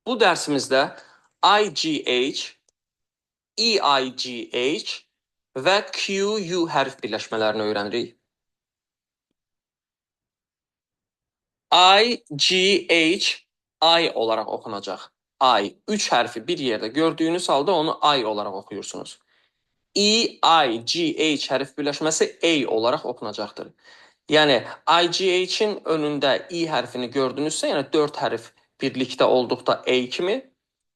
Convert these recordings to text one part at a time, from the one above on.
Bu dərsimizdə IGH, EIGH və QU hərf birləşmələrini öyrənirik. IGH I olaraq oxunacaq. I. 3 hərfi bir yerdə gördüyünüz halda onu I olaraq oxuyursunuz. EIGH hərf birləşməsi A olaraq oxunacaqdır. Yəni IGH-in önündə I hərfini gördünüzsə, yəni 4 hərf birlikdə olduqda A kimi,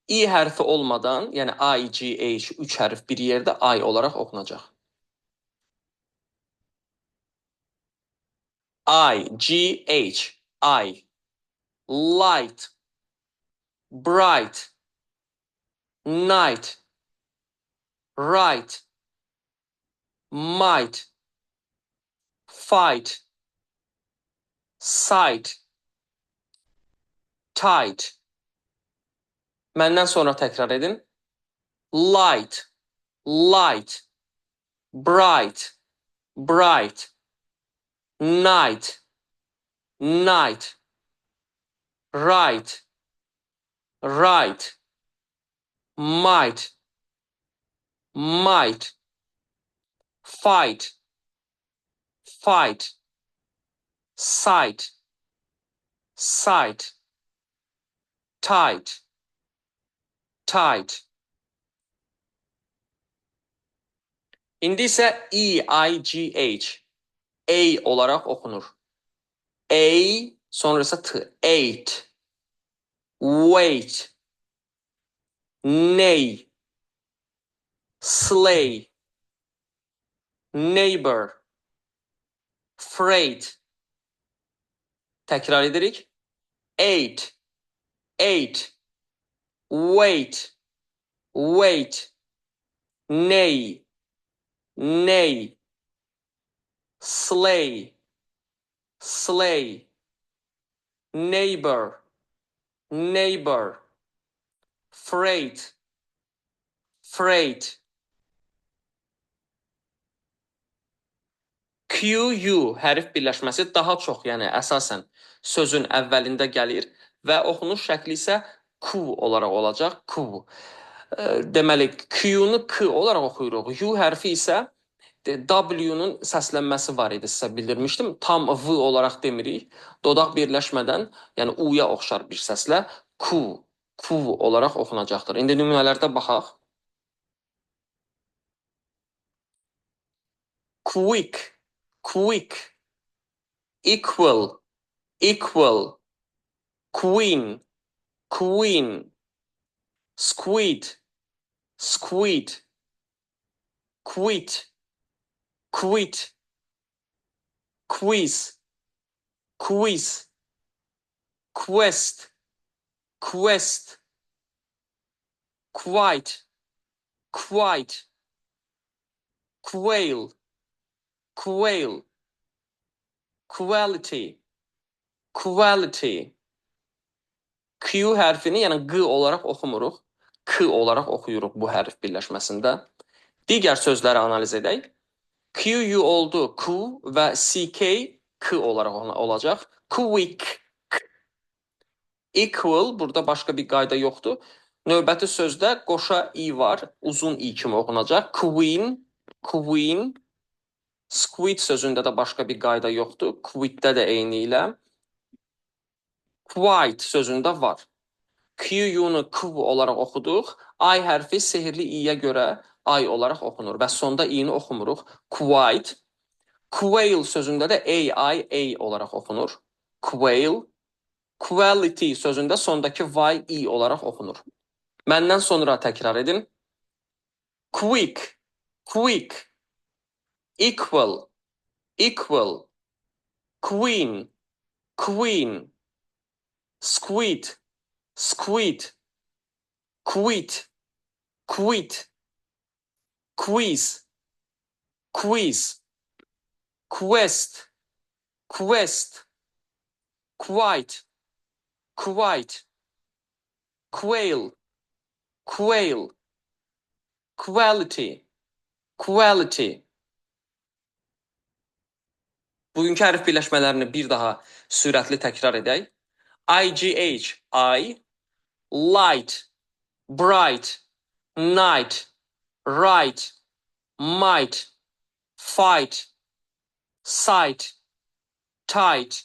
I hərfi olmadan, yəni IGH 3 hərf bir yerdə I olaraq oxunacaq. IGH, I. Light, bright, night, right, might, fight, sight, tight. Məndən sonra təkrar edin. Light, light, bright, bright, night, night, right, right, might, might, fight, fight, sight, sight, tight, tight. İndi isə EIGH, A olaraq oxunur. A, sonrası T, eight, wait, neigh, slay, neighbor, freight. Təkrar edirik. Eight, eight, wait, wait, neigh, neigh, slay, slay, neighbor, neighbor, freight, freight. QU hərf birləşməsi daha çox, yəni əsasən sözün əvvəlində gəlir və oxunuş şəkli isə Q olaraq olacaq. Q. Deməli, Q-nu K olaraq oxuyuruq. U hərfi isə W-nun səslənməsi var idi, sizə bildirmişdim. Tam V olaraq demirik. Dodaq birləşmədən, yəni U-ya oxşar bir səslə Q, Q olaraq oxunacaqdır. İndi nümunələrdə baxaq. Quick, quick, equal, equal, queen, queen, squid, squid, quit, quit, quiz, quiz, quest, quest, quite, quite, quail, quail, quality, quality. Q hərfini, yəni G olaraq oxumuruq. K olaraq oxuyuruq bu hərf birləşməsində. Digər sözləri analiz edək. QU oldu Q və CK K olaraq olacaq. Quick, equal, burada başqa bir qayda yoxdur. Növbəti sözdə qoşa I var, uzun I kimi oxunacaq. Queen, queen, squid sözündə də başqa bir qayda yoxdur. Quiddə də eyni ilə. Quite sözündə var. Q-unu Q olaraq oxuduq. I hərfi sehirli I-yə görə I olaraq oxunur və sonda I-ni oxumuruq. Quite. Quail sözündə də A-I-A olaraq oxunur. Quail. Quality sözündə sondakı Y-I olaraq oxunur. Məndən sonra təkrar edin. Quick, quick, equal, equal, queen, queen, squid, squid, quit, quit, quiz, quiz, quest, quest, quite, quite, quail, quail, quality, quality. Bugünkü hərf birləşmələrini bir daha sürətli təkrar edək. IGH, I, light, bright, night, right, might, fight, sight, tight.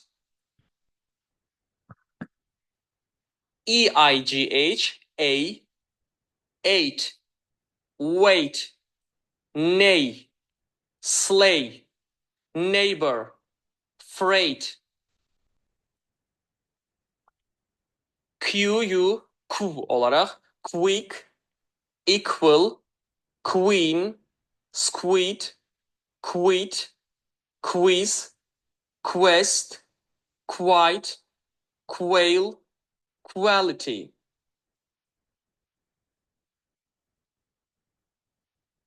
EIGH, a, eight, wait, neigh, sleigh, neighbor, freight. QU, Q olarak quick, equal, queen, squid, quit, quiz, quest, quite, quail, quality.